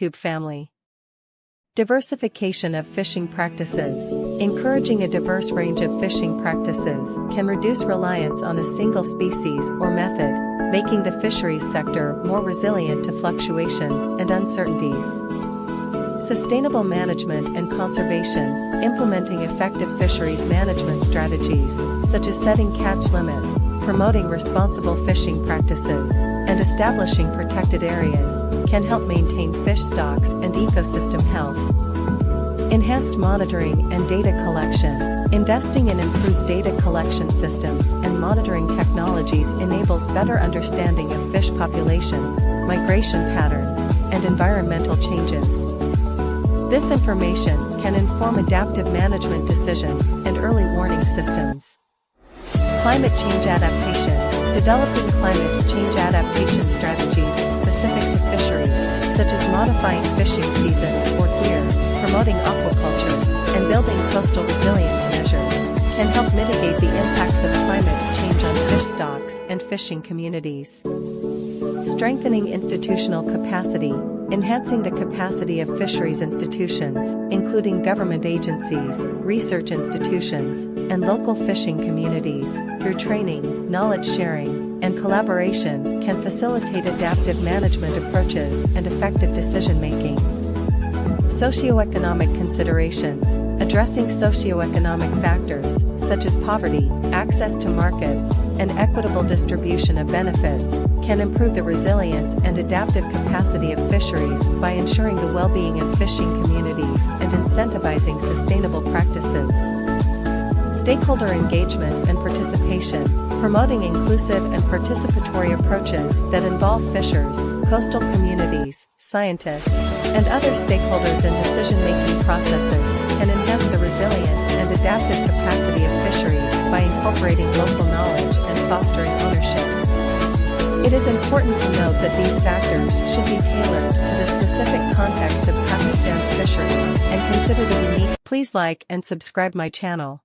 Tube family. Diversification of fishing practices. Encouraging a diverse range of fishing practices can reduce reliance on a single species or method, making the fisheries sector more resilient to fluctuations and uncertainties. Sustainable management and conservation. Implementing effective fisheries management strategies, such as setting catch limits, promoting responsible fishing practices, and establishing protected areas, can help maintain fish stocks and ecosystem health. Enhanced monitoring and data collection. Investing in improved data collection systems and monitoring technologies enables better understanding of fish populations, migration patterns, and environmental changes. This information can inform adaptive management decisions and early warning systems. Climate change adaptation. Developing climate change adaptation strategies specific to fisheries, such as modifying fishing seasons or gear, promoting aquaculture, and building coastal resilience measures, can help mitigate the impacts of climate change on fish stocks and fishing communities. Strengthening institutional capacity. Enhancing the capacity of fisheries institutions, including government agencies, research institutions, and local fishing communities, through training, knowledge sharing, and collaboration, can facilitate adaptive management approaches and effective decision-making. Socioeconomic considerations. Addressing socioeconomic factors, such as poverty, access to markets, and equitable distribution of benefits, can improve the resilience and adaptive capacity of fisheries by ensuring the well-being of fishing communities and incentivizing sustainable practices. Stakeholder engagement and participation. Promoting inclusive and participatory approaches that involve fishers, coastal communities, scientists, and other stakeholders in decision-making processes can enhance the resilience and adaptive capacity of fisheries by incorporating local knowledge and fostering ownership. It is important to note that these factors should be tailored to the specific context of Pakistan's fisheries and consider the unique. Please like and subscribe my channel.